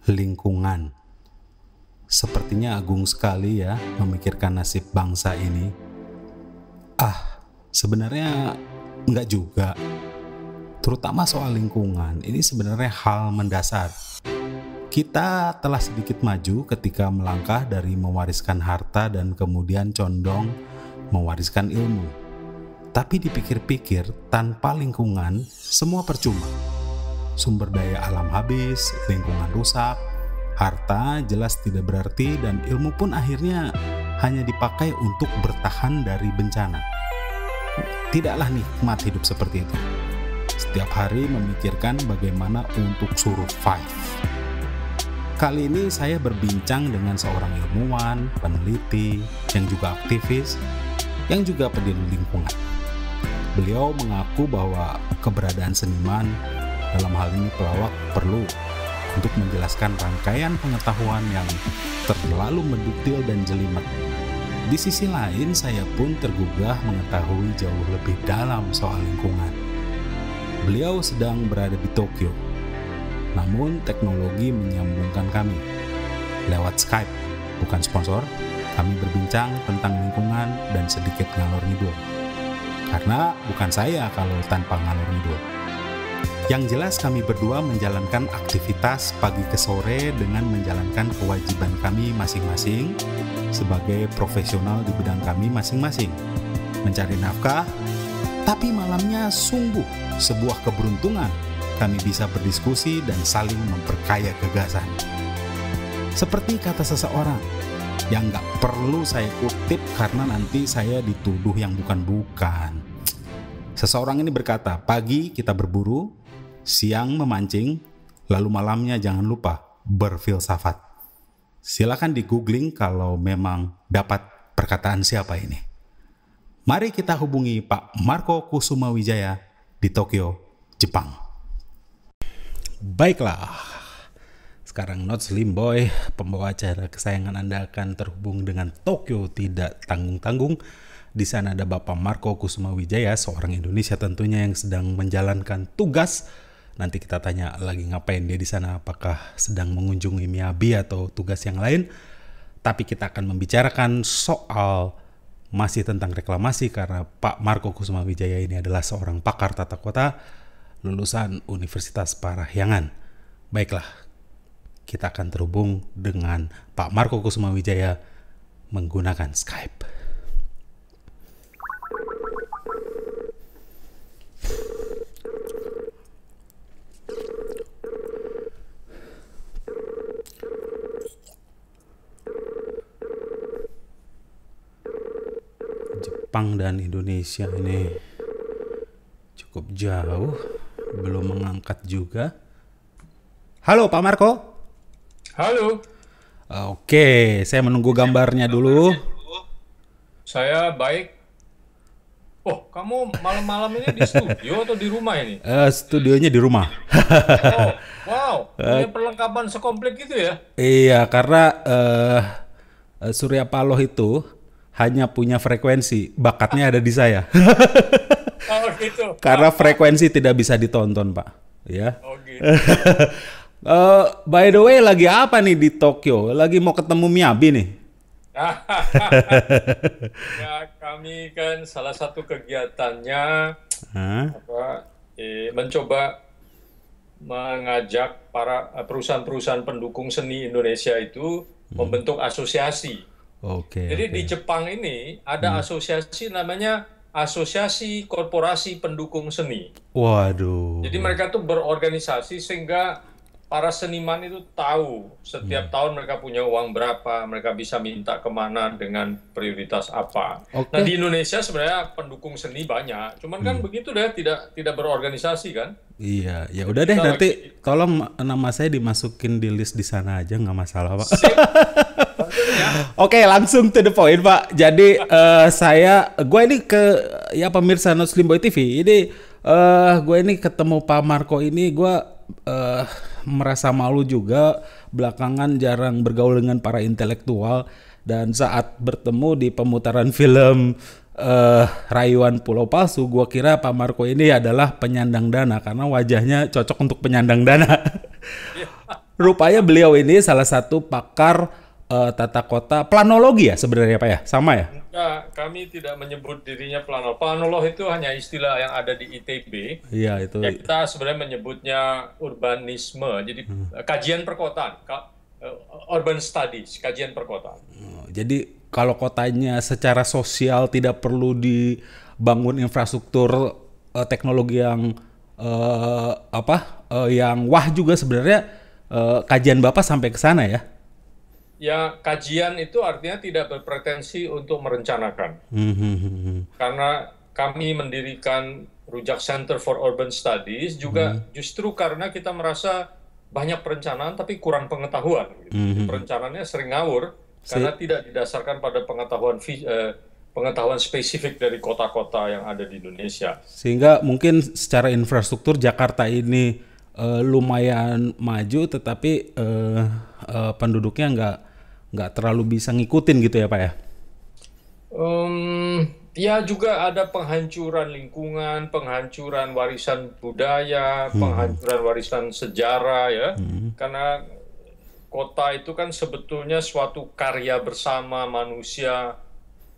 Lingkungan. Sepertinya agung sekali ya memikirkan nasib bangsa ini. Sebenarnya enggak juga. Terutama soal lingkungan, ini sebenarnya hal mendasar. Kita telah sedikit maju ketika melangkah dari mewariskan harta dan kemudian condong mewariskan ilmu. Tapi dipikir-pikir, tanpa lingkungan, semua percuma. Sumber daya alam habis, lingkungan rusak, harta jelas tidak berarti, dan ilmu pun akhirnya hanya dipakai untuk bertahan dari bencana. Tidaklah nikmat hidup seperti itu. Setiap hari memikirkan bagaimana untuk survive. Kali ini saya berbincang dengan seorang ilmuwan, peneliti, yang juga aktivis, yang juga peduli lingkungan. Beliau mengaku bahwa keberadaan seniman, dalam hal ini pelawak, perlu untuk menjelaskan rangkaian pengetahuan yang terlalu mendetail dan jelimet. Di sisi lain, saya pun tergugah mengetahui jauh lebih dalam soal lingkungan. Beliau sedang berada di Tokyo, namun teknologi menyambungkan kami. Lewat Skype, bukan sponsor, kami berbincang tentang lingkungan dan sedikit ngalor ngidul. Karena bukan saya kalau tanpa ngalor ngidul. Yang jelas kami berdua menjalankan aktivitas pagi ke sore dengan menjalankan kewajiban kami masing-masing sebagai profesional di bidang kami masing-masing. Mencari nafkah, tapi malamnya sungguh sebuah keberuntungan kami bisa berdiskusi dan saling memperkaya gagasan. Seperti kata seseorang, yang gak perlu saya kutip karena nanti saya dituduh yang bukan-bukan. Seseorang ini berkata, pagi kita berburu, siang memancing, lalu malamnya jangan lupa berfilsafat. Silakan di googling kalau memang dapat perkataan siapa ini. Mari kita hubungi Pak Marco Kusuma Wijaya di Tokyo, Jepang. Baiklah, sekarang Not Slim Boy, pembawa acara kesayangan Anda, akan terhubung dengan Tokyo tidak tanggung-tanggung. Di sana ada Bapak Marco Kusuma Wijaya, seorang Indonesia tentunya yang sedang menjalankan tugas. Nanti kita tanya lagi ngapain dia di sana, apakah sedang mengunjungi Miyabi atau tugas yang lain. Tapi kita akan membicarakan soal masih tentang reklamasi karena Pak Marco Kusuma Wijaya ini adalah seorang pakar tata kota lulusan Universitas Parahyangan. Baiklah, kita akan terhubung dengan Pak Marco Kusuma Wijaya menggunakan Skype. Jepang dan Indonesia ini cukup jauh, belum mengangkat juga. Halo Pak Marco. Halo. Oke, saya menunggu gambarnya dulu. Saya baik. Oh, kamu malam-malam ini di studio atau di rumah ini? Studionya di rumah. Oh, wow, punya perlengkapan sekomplit gitu ya? Iya, karena Surya Paloh itu hanya punya frekuensi, bakatnya ada di saya. Oh gitu. Karena frekuensi tidak bisa ditonton, Pak. Ya. Oh gitu. By the way, lagi apa nih di Tokyo? Lagi mau ketemu Miyabi nih? Ya, kami kan salah satu kegiatannya mencoba mengajak para perusahaan-perusahaan pendukung seni Indonesia itu membentuk asosiasi. Jadi di Jepang ini ada asosiasi namanya Asosiasi Korporasi Pendukung Seni. Waduh. Jadi mereka tuh berorganisasi sehingga para seniman itu tahu setiap tahun mereka punya uang berapa, mereka bisa minta kemana dengan prioritas apa. Nah di Indonesia sebenarnya pendukung seni banyak, cuman kan begitu deh, tidak berorganisasi kan. Iya, ya udah deh, nanti tolong nama saya dimasukin di list di sana aja, nggak masalah Pak. Oke, langsung to the point Pak. Jadi gue ini pemirsa Not Slim Boy TV ini, gue ini ketemu Pak Marco ini, gue merasa malu juga, belakangan jarang bergaul dengan para intelektual, dan saat bertemu di pemutaran film Rayuan Pulau Palsu, gue kira Pak Marco ini adalah penyandang dana karena wajahnya cocok untuk penyandang dana. Rupanya beliau ini salah satu pakar tata kota planologi ya sebenarnya Pak ya? Sama ya? Enggak, kami tidak menyebut dirinya planolog. Planolog itu hanya istilah yang ada di ITB. Iya itu. Ya, kita sebenarnya menyebutnya urbanisme, jadi kajian perkotaan, urban studies, kajian perkotaan. Jadi kalau kotanya secara sosial tidak perlu dibangun infrastruktur teknologi yang yang wah juga sebenarnya kajian Bapak sampai ke sana ya? Ya, kajian itu artinya tidak berpretensi untuk merencanakan. Karena kami mendirikan Rujak Center for Urban Studies juga justru karena kita merasa banyak perencanaan tapi kurang pengetahuan. Gitu. Perencanaannya sering ngawur karena tidak didasarkan pada pengetahuan spesifik dari kota-kota yang ada di Indonesia. Sehingga mungkin secara infrastruktur Jakarta ini lumayan maju, tetapi penduduknya nggak terlalu bisa ngikutin gitu ya Pak ya? Ya juga ada penghancuran lingkungan, penghancuran warisan budaya, penghancuran warisan sejarah ya. Karena kota itu kan sebetulnya suatu karya bersama manusia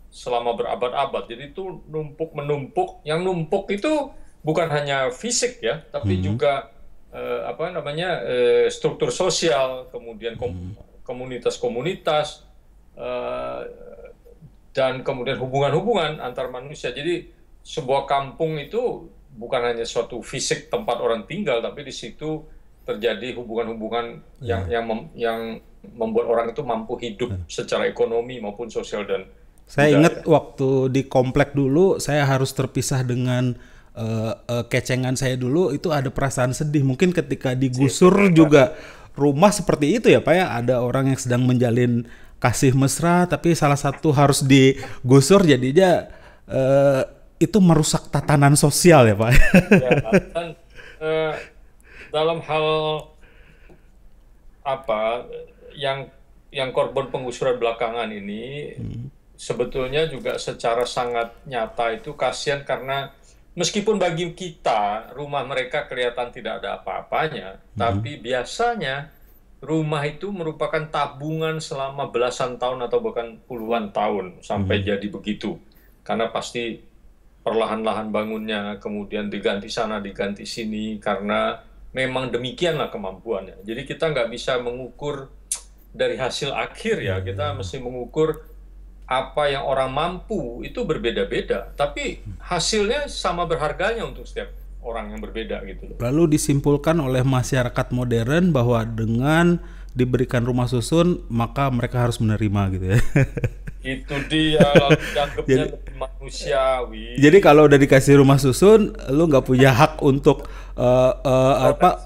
selama berabad-abad. Jadi itu numpuk-menumpuk. Yang numpuk itu bukan hanya fisik ya, tapi juga struktur sosial, kemudian komunitas-komunitas, dan kemudian hubungan-hubungan antar manusia. Jadi sebuah kampung itu bukan hanya suatu fisik tempat orang tinggal, tapi di situ terjadi hubungan-hubungan yang membuat orang itu mampu hidup secara ekonomi maupun sosial dan saya ingat waktu di komplek dulu saya harus terpisah dengan kecengan saya dulu, itu ada perasaan sedih. Mungkin ketika digusur juga rumah seperti itu ya Pak ya, ada orang yang sedang menjalin kasih mesra tapi salah satu harus digusur, jadinya itu merusak tatanan sosial ya Pak. Ya, dan dalam hal yang korban penggusuran belakangan ini sebetulnya juga secara sangat nyata itu kasihan, karena meskipun bagi kita rumah mereka kelihatan tidak ada apa-apanya, tapi biasanya rumah itu merupakan tabungan selama belasan tahun atau bahkan puluhan tahun sampai jadi begitu. Karena pasti perlahan-lahan bangunnya, kemudian diganti sana, diganti sini, karena memang demikianlah kemampuannya. Jadi kita nggak bisa mengukur dari hasil akhir ya, kita mesti mengukur apa yang orang mampu itu berbeda-beda, tapi hasilnya sama berharganya untuk setiap orang yang berbeda gitu loh. Lalu disimpulkan oleh masyarakat modern bahwa dengan diberikan rumah susun maka mereka harus menerima gitu ya. Itu dia, lalu dianggapnya lebih manusiawi. Jadi kalau udah dikasih rumah susun, lu nggak punya hak untuk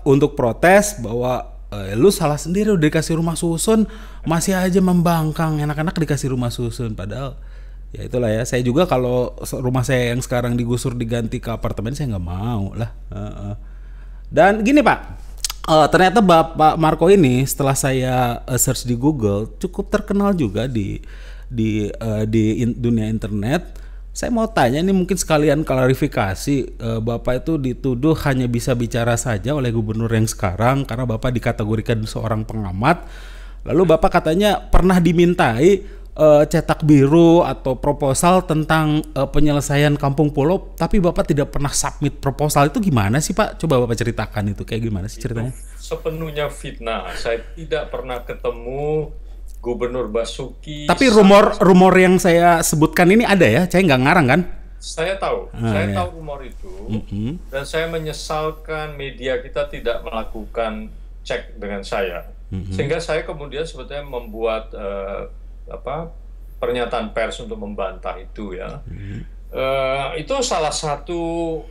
untuk protes bahwa lu salah sendiri, udah dikasih rumah susun masih aja membangkang, enak-enak dikasih rumah susun, padahal ya itulah ya. Saya juga kalau rumah saya yang sekarang digusur diganti ke apartemen saya nggak mau lah. Dan gini Pak, ternyata Bapak Marco ini setelah saya search di Google cukup terkenal juga di dunia internet. Saya mau tanya nih, mungkin sekalian klarifikasi, Bapak itu dituduh hanya bisa bicara saja oleh gubernur yang sekarang karena Bapak dikategorikan seorang pengamat. Lalu Bapak katanya pernah dimintai cetak biru atau proposal tentang penyelesaian kampung pulau, tapi Bapak tidak pernah submit proposal. Itu gimana sih Pak? Coba Bapak ceritakan itu kayak gimana sih ceritanya? Sepenuhnya fitnah. Saya tidak pernah ketemu Gubernur Basuki. Tapi rumor yang saya sebutkan ini ada ya, saya nggak ngarang kan? Saya tahu, tahu rumor itu, dan saya menyesalkan media kita tidak melakukan cek dengan saya, sehingga saya kemudian sebetulnya membuat pernyataan pers untuk membantah itu ya. Itu salah satu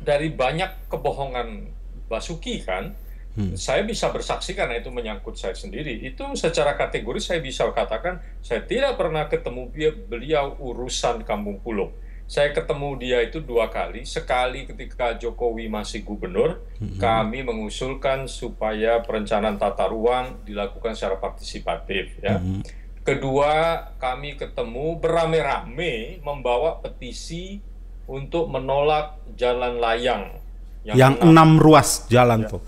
dari banyak kebohongan Basuki kan. Saya bisa bersaksi karena itu menyangkut saya sendiri. Itu secara kategori saya bisa katakan saya tidak pernah ketemu beliau urusan Kampung Pulau. Saya ketemu dia itu 2 kali. Sekali ketika Jokowi masih gubernur, kami mengusulkan supaya perencanaan tata ruang dilakukan secara partisipatif ya. Kedua, kami ketemu beramai-ramai membawa petisi untuk menolak jalan layang yang 6 ruas jalan tuh.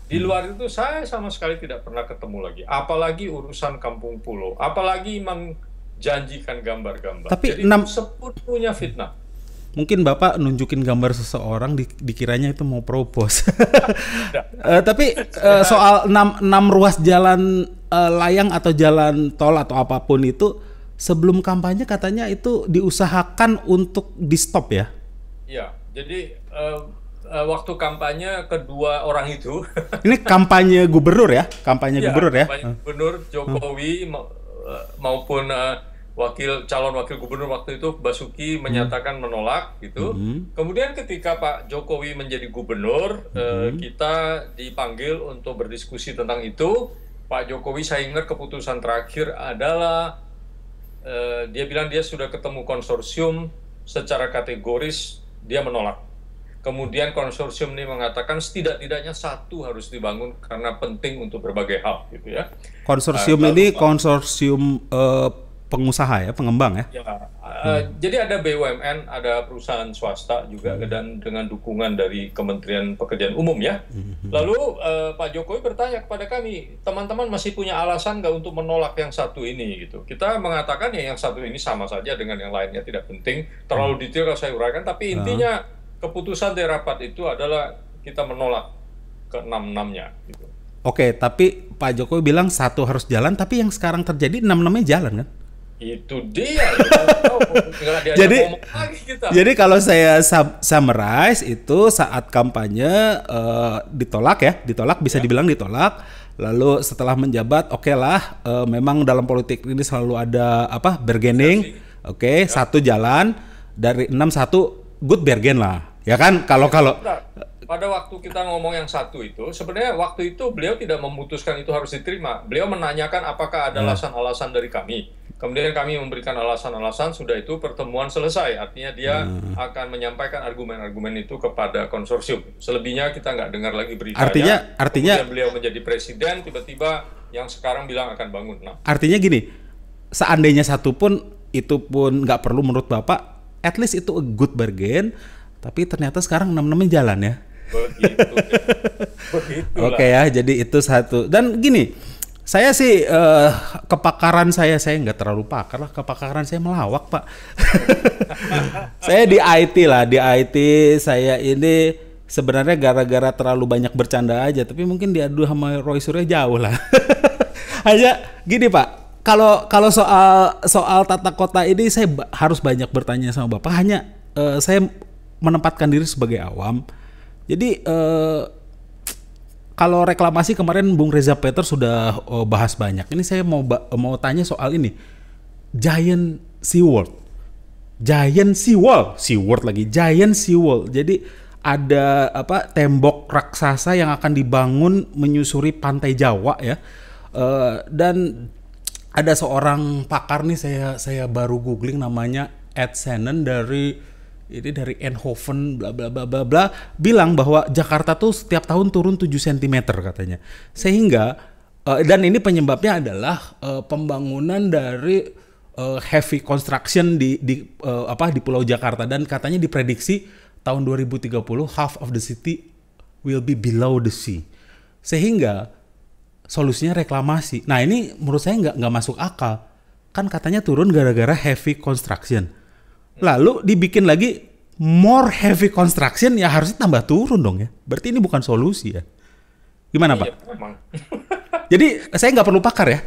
Di luar itu saya sama sekali tidak pernah ketemu lagi. Apalagi urusan Kampung Pulau, apalagi menjanjikan gambar-gambar. Tapi Jadi sepenuhnya fitnah. Mungkin Bapak nunjukin gambar seseorang dikiranya itu mau propose. Tapi soal 6 ruas jalan layang atau jalan tol atau apapun itu sebelum kampanye katanya itu diusahakan untuk di stop ya? Iya, jadi waktu kampanye kedua orang itu. Ini kampanye gubernur ya? Kampanye gubernur ya? Kampanye gubernur Jokowi maupun calon wakil gubernur waktu itu Basuki menyatakan menolak gitu. Kemudian ketika Pak Jokowi menjadi gubernur, kita dipanggil untuk berdiskusi tentang itu. Pak Jokowi, saya ingat keputusan terakhir adalah dia bilang dia sudah ketemu konsorsium, secara kategoris dia menolak. Kemudian konsorsium ini mengatakan setidak-tidaknya satu harus dibangun karena penting untuk berbagai hal gitu ya. Konsorsium ini konsorsium pengusaha ya, pengembang ya? Jadi ada BUMN, ada perusahaan swasta juga dan dengan dukungan dari Kementerian Pekerjaan Umum ya. Lalu Pak Jokowi bertanya kepada kami, teman-teman masih punya alasan nggak untuk menolak yang satu ini gitu. Kita mengatakan ya yang satu ini sama saja dengan yang lainnya, tidak penting. Terlalu detail kalau saya uraikan, tapi intinya keputusan dari rapat itu adalah kita menolak ke 6-6-nya gitu. Oke, tapi Pak Jokowi bilang satu harus jalan, tapi yang sekarang terjadi 6-6-nya jalan kan? Itu dia. Jadi kalau saya summarize itu saat kampanye ditolak bisa dibilang ditolak. Lalu setelah menjabat, oke lah, memang dalam politik ini selalu ada bargaining. Oke, satu jalan dari 6-1 good bargain lah, ya kan? Kalau pada waktu kita ngomong yang satu itu, sebenarnya waktu itu beliau tidak memutuskan itu harus diterima. Beliau menanyakan apakah ada alasan-alasan dari kami. Kemudian kami memberikan alasan-alasan, sudah itu pertemuan selesai. Artinya dia akan menyampaikan argumen-argumen itu kepada konsorsium. Selebihnya kita nggak dengar lagi beritanya. Artinya kemudian beliau menjadi presiden, tiba-tiba yang sekarang bilang akan bangun. Nah, artinya gini, seandainya satu pun itu pun nggak perlu menurut Bapak, at least itu a good bargain. Tapi ternyata sekarang 6-6-nya jalan ya. Begitu. Oke ya, jadi itu satu. Dan gini. Saya sih kepakaran saya nggak terlalu pakar lah, kepakaran saya melawak Pak. Saya di IT lah, di IT saya ini sebenarnya gara-gara terlalu banyak bercanda aja, tapi mungkin diadu sama Roy Suryo jauh lah. Hanya gini Pak, kalau soal tata kota ini saya harus banyak bertanya sama Bapak. Hanya saya menempatkan diri sebagai awam. Jadi kalau reklamasi kemarin Bung Reza Peter sudah bahas banyak. Ini saya mau tanya soal ini. Giant Seawall. Giant Seawall. Jadi ada tembok raksasa yang akan dibangun menyusuri pantai Jawa ya. Dan ada seorang pakar nih saya baru googling namanya Ed Shannon dari Eindhoven bla bla bla bla bla bilang bahwa Jakarta tuh setiap tahun turun 7 cm katanya. Sehingga dan ini penyebabnya adalah pembangunan dari heavy construction di Pulau Jakarta, dan katanya diprediksi tahun 2030 half of the city will be below the sea. Sehingga solusinya reklamasi. Nah, ini menurut saya nggak masuk akal. Kan katanya turun gara-gara heavy construction. Lalu dibikin lagi more heavy construction, ya harusnya tambah turun dong ya. Berarti ini bukan solusi ya. Gimana Pak? Memang. Jadi saya nggak perlu pakar ya.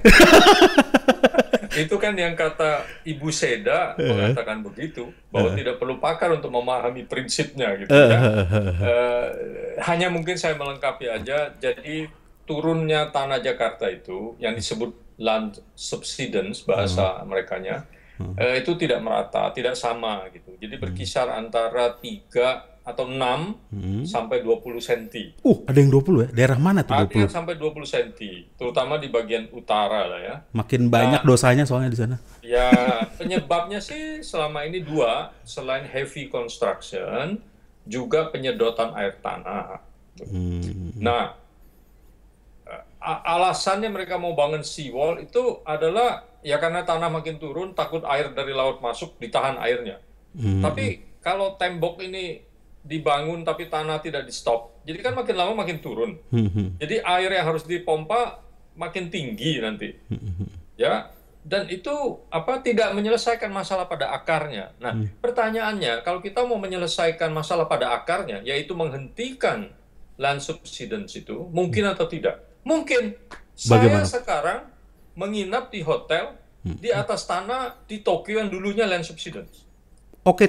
Itu kan yang kata Ibu Seda mengatakan begitu, bahwa tidak perlu pakar untuk memahami prinsipnya gitu ya. Hanya mungkin saya melengkapi aja. Jadi turunnya tanah Jakarta itu yang disebut land subsidence bahasa merekanya. Itu tidak merata, tidak sama gitu. Jadi berkisar antara 3 atau 6 sampai 20 cm. Ada yang 20 ya? Daerah mana tuh 20? Ada yang sampai 20 cm, terutama di bagian utara lah ya. Makin banyak dosanya soalnya di sana. Ya, penyebabnya sih selama ini dua, selain heavy construction, juga penyedotan air tanah. Nah, alasannya mereka mau bangun seawall itu adalah ya karena tanah makin turun, takut air dari laut masuk, ditahan airnya. Tapi kalau tembok ini dibangun tapi tanah tidak di stop. Jadi kan makin lama makin turun. Jadi air yang harus dipompa makin tinggi nanti. Ya, dan itu tidak menyelesaikan masalah pada akarnya. Nah, pertanyaannya, kalau kita mau menyelesaikan masalah pada akarnya, yaitu menghentikan land subsidence itu, mungkin atau tidak? Mungkin. Bagaimana? Saya sekarang menginap di hotel di atas tanah di Tokyo yang dulunya land subsidence. Oke,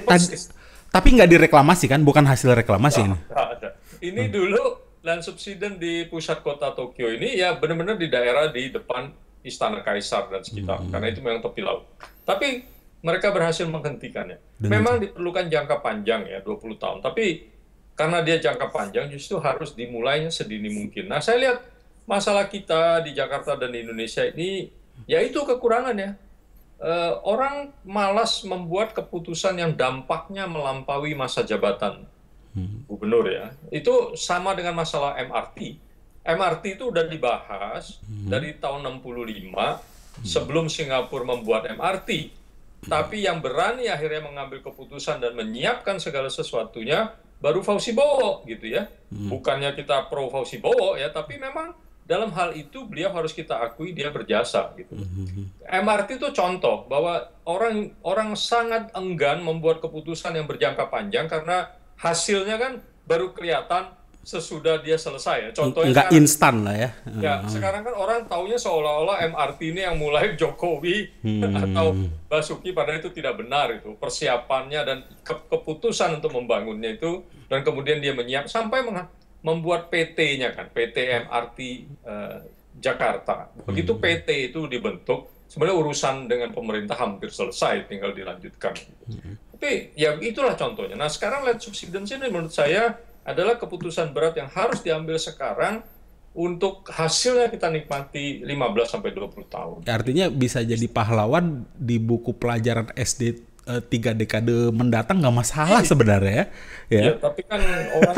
tapi nggak direklamasi kan? Bukan hasil reklamasi ini? Nggak ada. Ini dulu land subsidence di pusat kota Tokyo ini ya benar-benar di daerah di depan Istana Kaisar dan sekitar, karena itu memang tepi laut. Tapi mereka berhasil menghentikannya. Memang diperlukan jangka panjang ya, 20 tahun. Tapi karena dia jangka panjang, justru harus dimulainya sedini mungkin. Nah, saya lihat masalah kita di Jakarta dan di Indonesia ini, ya itu kekurangannya. Orang malas membuat keputusan yang dampaknya melampaui masa jabatan gubernur ya. Itu sama dengan masalah MRT. MRT itu udah dibahas dari tahun 65 sebelum Singapura membuat MRT. Tapi yang berani akhirnya mengambil keputusan dan menyiapkan segala sesuatunya baru Fauzi Bowo gitu ya. Bukannya kita pro Fauzi Bowo ya, tapi memang dalam hal itu beliau harus kita akui dia berjasa gitu. MRT itu contoh bahwa orang sangat enggan membuat keputusan yang berjangka panjang karena hasilnya kan baru kelihatan sesudah dia selesai ya. Contohnya nggak instan lah ya. Ya, sekarang kan orang taunya seolah-olah MRT ini yang mulai Jokowi atau Basuki, padahal itu tidak benar itu. Persiapannya dan keputusan untuk membangunnya itu, dan kemudian dia sampai membuat PT-nya kan, PT MRT Jakarta. Begitu PT itu dibentuk, sebenarnya urusan dengan pemerintah hampir selesai, tinggal dilanjutkan. Tapi ya itulah contohnya. Nah, sekarang land subsidence ini menurut saya adalah keputusan berat yang harus diambil sekarang untuk hasilnya kita nikmati 15-20 tahun. Artinya bisa jadi pahlawan di buku pelajaran SD 3 dekade mendatang nggak masalah sebenarnya ya. Ya, tapi kan orang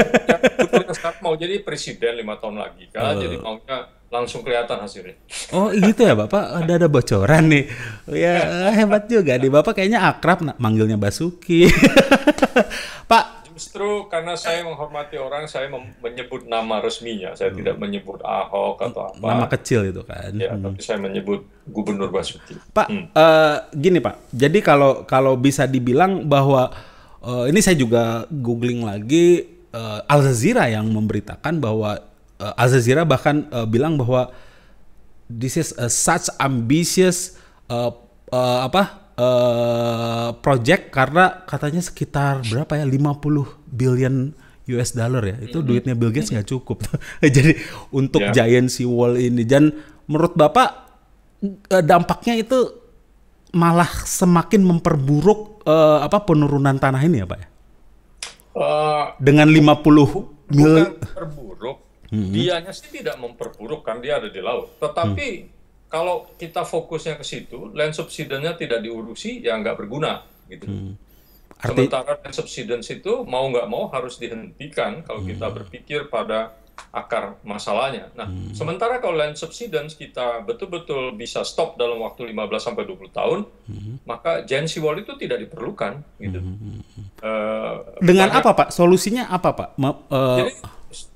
yang sekarang mau jadi presiden 5 tahun lagi kan, jadi maunya langsung kelihatan hasilnya. Oh gitu ya Bapak, ada bocoran nih. Ya hebat juga nih Bapak, kayaknya akrab manggilnya Basuki. Pak. Justru karena saya menghormati orang, saya menyebut nama resminya. Saya tidak menyebut Ahok atau apa. Nama kecil itu kan. Ya, tapi saya menyebut Gubernur Basuki. Pak, gini Pak. Jadi kalau bisa dibilang bahwa ini saya juga googling lagi, Al Jazeera yang memberitakan bahwa Al Jazeera bahkan bilang bahwa this is such ambitious project, karena katanya sekitar berapa ya, 50 billion US dollar ya. Itu duitnya Bill Gates nggak cukup. Jadi untuk giant seawall ini, dan menurut Bapak dampaknya itu malah semakin memperburuk penurunan tanah ini ya Pak ya? Dengan 50 bukan memperburuk, dianya sih tidak memperburuk kan, dia ada di laut. Tetapi kalau kita fokusnya ke situ, land subsidence-nya tidak diurusi, ya nggak berguna gitu. Sementara land subsidence itu mau nggak mau harus dihentikan kalau kita berpikir pada akar masalahnya. Nah, sementara kalau land subsidence kita betul-betul bisa stop dalam waktu 15-20 tahun, maka giant seawall itu tidak diperlukan gitu. Dengan apa Pak? Solusinya apa Pak? Jadi,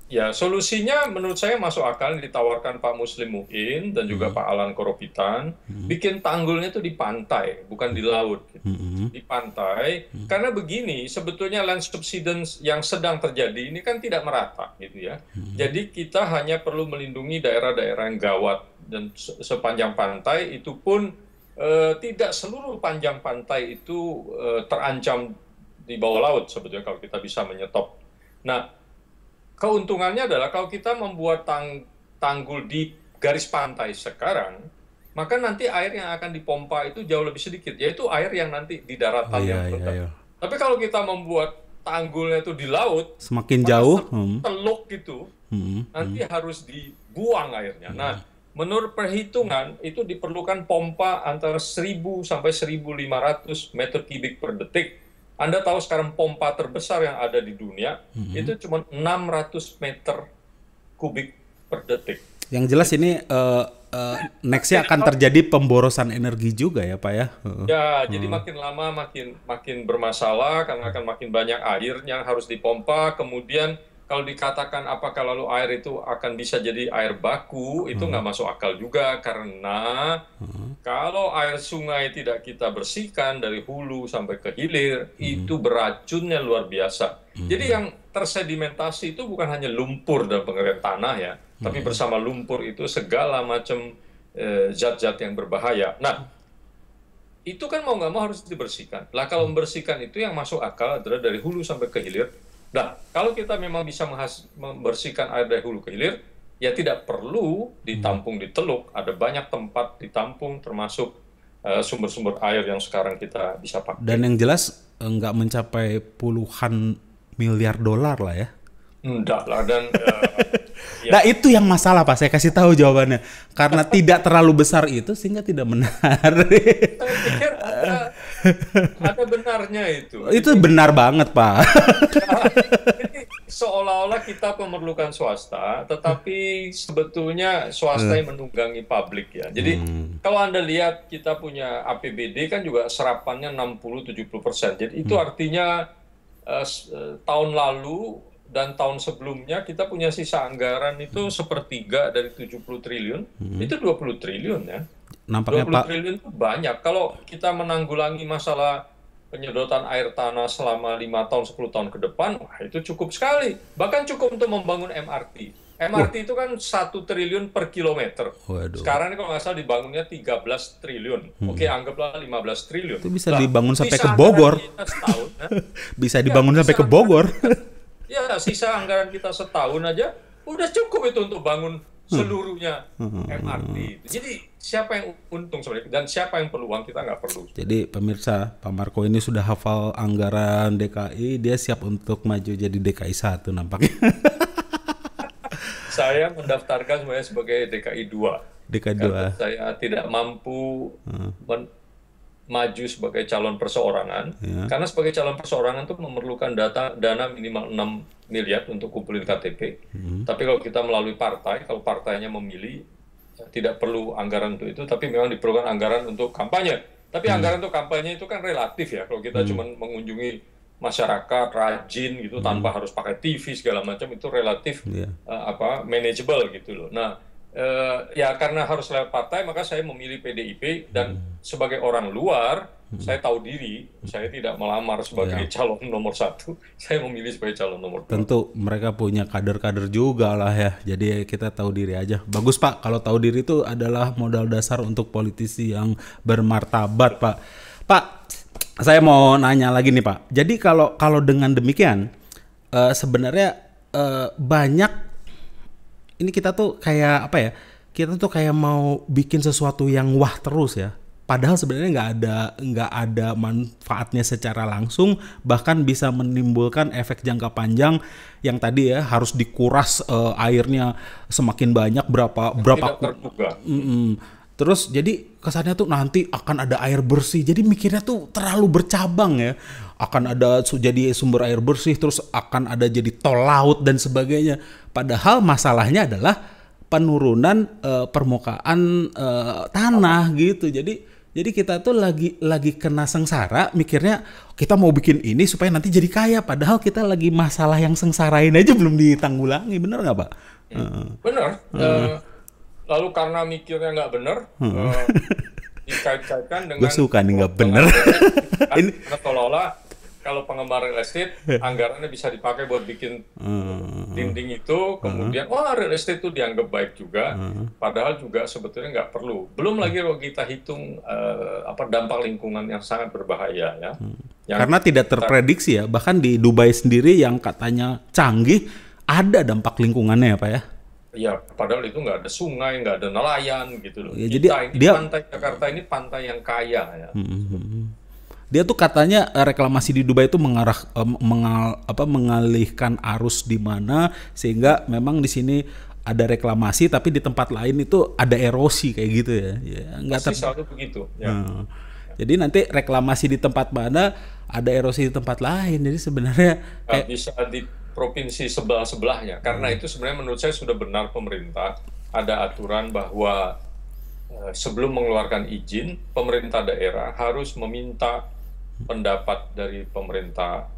ya, solusinya menurut saya masuk akal ditawarkan Pak Muslim Muin dan juga Pak Alan Koropitan, bikin tanggulnya itu di pantai, bukan di laut. Gitu. Di pantai, karena begini, sebetulnya land subsidence yang sedang terjadi ini kan tidak merata, gitu ya. Jadi kita hanya perlu melindungi daerah-daerah yang gawat, dan sepanjang pantai itu pun tidak seluruh panjang pantai itu terancam di bawah laut sebetulnya kalau kita bisa menyetop. Nah, keuntungannya adalah kalau kita membuat tanggul di garis pantai sekarang, maka nanti air yang akan dipompa itu jauh lebih sedikit, yaitu air yang nanti di daratan yang rendah. Tapi kalau kita membuat tanggulnya itu di laut, semakin jauh, teluk gitu, nanti harus dibuang airnya. Nah, menurut perhitungan itu diperlukan pompa antara 1.000 sampai 1.500 meter kubik per detik. Anda tahu sekarang pompa terbesar yang ada di dunia itu cuma 600 meter kubik per detik. Yang jelas ini 600 nextnya akan terjadi pemborosan energi juga ya Pak ya. Ya, jadi makin lama makin bermasalah karena akan makin banyak air yang harus dipompa. Kemudian kalau dikatakan apakah lalu air itu akan bisa jadi air baku, itu nggak masuk akal juga karena kalau air sungai tidak kita bersihkan dari hulu sampai ke hilir, itu beracunnya luar biasa. Jadi yang tersedimentasi itu bukan hanya lumpur dan pengerukan tanah ya, tapi bersama lumpur itu segala macam zat-zat yang berbahaya. Nah, itu kan mau nggak mau harus dibersihkan. Lah kalau membersihkan itu yang masuk akal adalah dari hulu sampai ke hilir. Nah, kalau kita memang bisa membersihkan air dari hulu ke hilir, ya tidak perlu ditampung di teluk. Ada banyak tempat ditampung, termasuk sumber-sumber air yang sekarang kita bisa pakai. Dan yang jelas nggak mencapai puluhan miliar dolar lah ya. Enggak lah, dan ya. Nah itu yang masalah Pak, saya kasih tahu jawabannya. Karena tidak terlalu besar itu sehingga tidak benar. Saya pikir ada benarnya itu. Itu benar banget Pak. Jadi seolah-olah kita memerlukan swasta, tetapi sebetulnya swasta yang menunggangi publik ya. Jadi kalau Anda lihat kita punya APBD kan juga serapannya 60-70%. Jadi itu artinya tahun lalu dan tahun sebelumnya kita punya sisa anggaran itu sepertiga dari 70 triliun, itu 20 triliun ya. Nampaknya 20 triliun itu banyak. Kalau kita menanggulangi masalah penyedotan air tanah selama 5 tahun, 10 tahun ke depan, wah, itu cukup sekali. Bahkan cukup untuk membangun MRT. MRT itu kan 1 triliun per kilometer. Waduh. Sekarang ini kalau nggak salah dibangunnya 13 triliun. Oke, anggaplah 15 triliun. Itu bisa dibangun sampai ke Bogor. Setahun, bisa dibangun sampai ke Bogor. Ya, sisa anggaran kita setahun aja udah cukup itu untuk bangun seluruhnya MRT. Jadi siapa yang untung sebenarnya dan siapa yang perlu uang, kita nggak perlu. Jadi pemirsa, Pak Marco ini sudah hafal anggaran DKI, dia siap untuk maju jadi DKI 1 nampaknya. Saya mendaftarkan sebenarnya sebagai DKI 2. DKI 2. Karena saya tidak mampu maju sebagai calon perseorangan, karena sebagai calon perseorangan itu memerlukan dana minimal 6 miliar untuk kumpulin KTP. Tapi kalau kita melalui partai, kalau partainya memilih, tidak perlu anggaran untuk itu, tapi memang diperlukan anggaran untuk kampanye. Tapi anggaran untuk kampanye itu kan relatif ya, kalau kita cuma mengunjungi masyarakat rajin gitu tanpa harus pakai TV segala macam, itu relatif manageable gitu loh. Nah, ya karena harus lewat partai, maka saya memilih PDIP dan sebagai orang luar, saya tahu diri, saya tidak melamar sebagai calon nomor 1, saya memilih sebagai calon nomor 2. Tentu mereka punya kader-kader juga lah ya, jadi kita tahu diri aja. Bagus Pak, kalau tahu diri itu adalah modal dasar untuk politisi yang bermartabat Pak. Pak, saya mau nanya lagi nih Pak, jadi kalau dengan demikian, sebenarnya banyak ini kita tuh kayak apa ya? Kita tuh kayak mau bikin sesuatu yang wah terus ya. Padahal sebenarnya nggak ada manfaatnya secara langsung, bahkan bisa menimbulkan efek jangka panjang yang tadi ya harus dikuras airnya semakin banyak berapa. Terus jadi kesannya tuh nanti akan ada air bersih. Jadi mikirnya tuh terlalu bercabang ya. Akan ada jadi sumber air bersih, terus akan ada jadi tol laut dan sebagainya. Padahal masalahnya adalah penurunan permukaan tanah gitu. Jadi kita tuh lagi kena sengsara mikirnya kita mau bikin ini supaya nanti jadi kaya. Padahal kita lagi masalah yang sengsarain aja belum ditanggulangi. Bener nggak Pak? Bener. Lalu karena mikirnya nggak bener, dikait-kaitkan dengan... Gue suka nih nggak bener. Karena seolah-olah kalau pengembang real estate, anggarannya bisa dipakai buat bikin dinding itu, kemudian real estate itu dianggap baik juga, padahal juga sebetulnya nggak perlu. Belum lagi kalau kita hitung dampak lingkungan yang sangat berbahaya ya. Karena tidak terprediksi ya, bahkan di Dubai sendiri yang katanya canggih, ada dampak lingkungannya ya Pak ya? Ya, padahal itu nggak ada sungai, nggak ada nelayan gitu loh. Ya, jadi pantai Jakarta ini pantai yang kaya ya. Dia tuh katanya reklamasi di Dubai itu mengalihkan arus di mana sehingga memang di sini ada reklamasi tapi di tempat lain itu ada erosi kayak gitu ya. Pasti selalu begitu. Ya. Jadi nanti reklamasi di tempat mana ada erosi di tempat lain. Jadi sebenarnya kayak bisa di provinsi sebelah-sebelahnya. Karena itu sebenarnya menurut saya sudah benar pemerintah ada aturan bahwa sebelum mengeluarkan izin, pemerintah daerah harus meminta pendapat dari pemerintah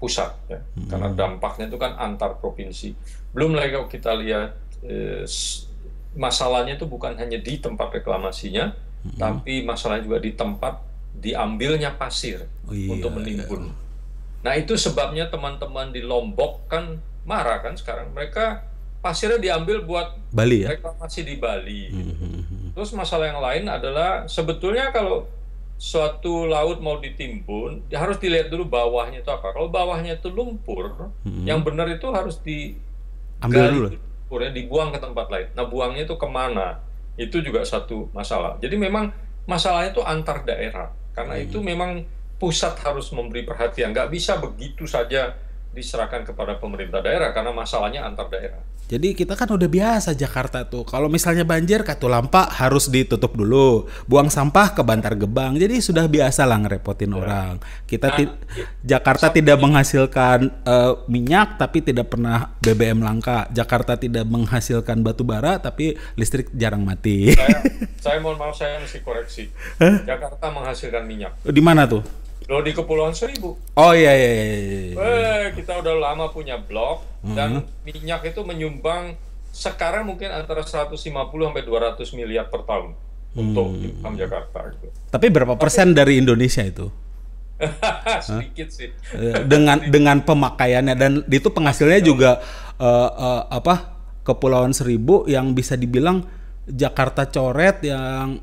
pusat, ya. Karena dampaknya itu kan antar provinsi. Belum lagi kalau kita lihat masalahnya itu bukan hanya di tempat reklamasinya, tapi masalahnya juga di tempat diambilnya pasir untuk menimbun. Nah itu sebabnya teman-teman di Lombok kan marah kan sekarang. Mereka pasirnya diambil buat Bali, ya? reklamasi di Bali. Terus masalah yang lain adalah sebetulnya kalau suatu laut mau ditimbun, harus dilihat dulu bawahnya itu apa. Kalau bawahnya itu lumpur, yang benar itu harus ambil dulu, lumpurnya dibuang ke tempat lain. Nah buangnya itu kemana? Itu juga satu masalah. Jadi memang masalahnya itu antar daerah. Karena itu memang pusat harus memberi perhatian. Nggak bisa begitu saja diserahkan kepada pemerintah daerah karena masalahnya antar daerah. Jadi kita kan udah biasa Jakarta tuh. Kalau misalnya banjir, Katulampa harus ditutup dulu. Buang sampah ke Bantar Gebang. Jadi sudah biasa lah ngerepotin orang. Kita Jakarta tidak menghasilkan minyak tapi tidak pernah BBM langka. Jakarta tidak menghasilkan batu bara tapi listrik jarang mati. Saya mohon maaf, saya mesti koreksi. Jakarta menghasilkan minyak. Di mana tuh? Loh, di Kepulauan Seribu. Oh iya. Kita udah lama punya blok dan minyak itu menyumbang sekarang mungkin antara 150 sampai 200 miliar per tahun untuk income Jakarta gitu. Tapi berapa persen dari Indonesia itu? Sedikit sih. Dengan pemakaiannya, dan itu penghasilnya juga Kepulauan Seribu yang bisa dibilang Jakarta coret, yang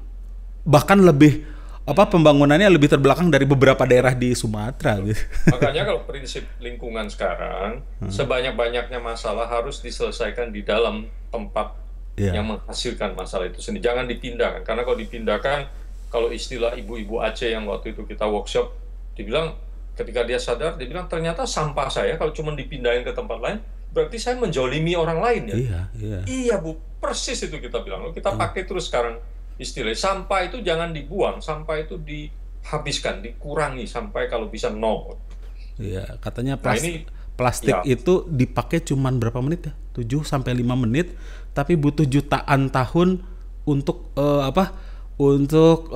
bahkan lebih pembangunannya lebih terbelakang dari beberapa daerah di Sumatera gitu. Makanya kalau prinsip lingkungan sekarang, sebanyak-banyaknya masalah harus diselesaikan di dalam tempat yang menghasilkan masalah itu sendiri. Jangan dipindahkan, karena kalau dipindahkan, kalau istilah ibu-ibu Aceh yang waktu itu kita workshop, dibilang ketika dia sadar, dia bilang ternyata sampah saya kalau cuma dipindahin ke tempat lain, berarti saya menjolimi orang lain ya. Iya Bu, persis itu kita bilang. Kita pakai terus sekarang istilah sampah itu jangan dibuang, sampah itu dihabiskan, dikurangi sampai kalau bisa nol. Iya, katanya plastik itu dipakai cuman berapa menit ya? 7 sampai 5 menit, tapi butuh jutaan tahun untuk Untuk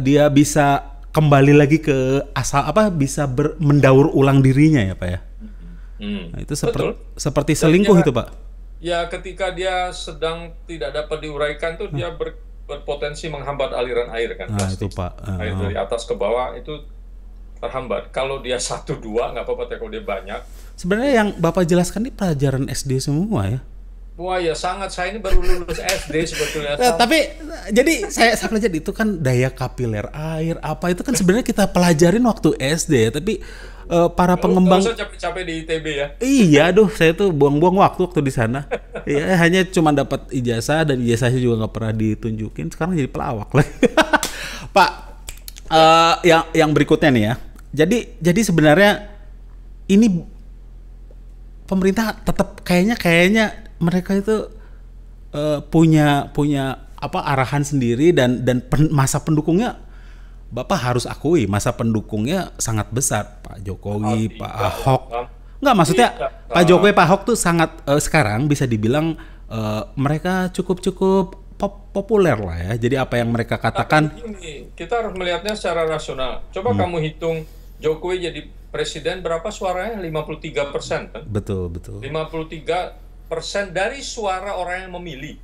dia bisa kembali lagi ke asal bisa mendaur ulang dirinya ya Pak ya. Nah, itu seperti selingkuh itu Pak. Ya ketika dia sedang tidak dapat diuraikan tuh dia berpotensi menghambat aliran air kan. Nah itu Pak. Air dari atas ke bawah itu terhambat. Kalau dia 1-2 nggak apa-apa, tapi kalau dia banyak. Sebenarnya yang Bapak jelaskan ini pelajaran SD semua ya. Wah ya sangat, saya ini baru lulus SD sebetulnya. Tapi jadi saya pelajari itu kan daya kapiler air apa itu kan sebenarnya kita pelajarin waktu SD ya, tapi para pengembang nggak usah capek-capek di ITB ya. Iya, aduh saya tuh buang-buang waktu di sana. Iya, hanya cuma dapat ijazah dan ijazahnya juga nggak pernah ditunjukin. Sekarang jadi pelawak lagi. Pak, yang berikutnya nih ya. Jadi sebenarnya ini pemerintah tetap kayaknya mereka itu punya arahan sendiri dan masa pendukungnya. Bapak harus akui masa pendukungnya sangat besar, Pak Jokowi, Pak Ahok. Enggak, maksudnya Pak Jokowi, Pak Ahok tuh sangat sekarang bisa dibilang mereka cukup populer lah ya. Jadi apa yang mereka katakan. Ini, kita harus melihatnya secara rasional. Coba kamu hitung Jokowi jadi presiden berapa suaranya? 53% kan? Betul. 53% dari suara orang yang memilih.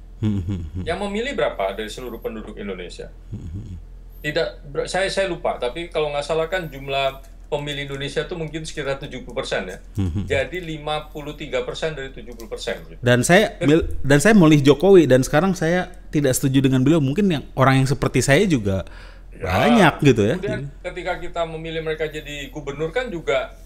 Yang memilih berapa dari seluruh penduduk Indonesia? Tidak, saya lupa, tapi kalau nggak salah kan jumlah pemilih Indonesia itu mungkin sekitar 70% ya. Jadi 53% dari 70%. Gitu. Dan saya memilih Jokowi, dan sekarang saya tidak setuju dengan beliau. Mungkin orang yang seperti saya juga banyak gitu ya. Kemudian ketika kita memilih mereka jadi gubernur kan juga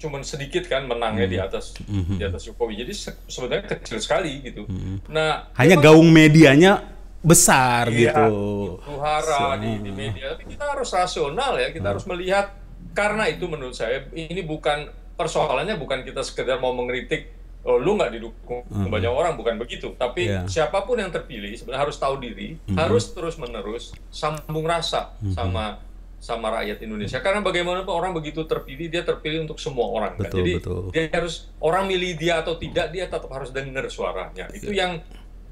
cuman sedikit kan menangnya di atas Jokowi. Jadi sebenarnya kecil sekali gitu. Nah, hanya gaung medianya besar gitu. Huru-hara di media. Tapi kita harus rasional ya, kita harus melihat, karena itu menurut saya ini bukan persoalannya, bukan kita sekedar mau mengkritik lu nggak didukung banyak orang, bukan begitu. Tapi siapapun yang terpilih sebenarnya harus tahu diri, harus terus-menerus sambung rasa sama rakyat Indonesia. Karena bagaimanapun orang begitu terpilih, dia terpilih untuk semua orang. Jadi dia harus, orang milih dia atau tidak, dia tetap harus dengar suaranya. Itu yang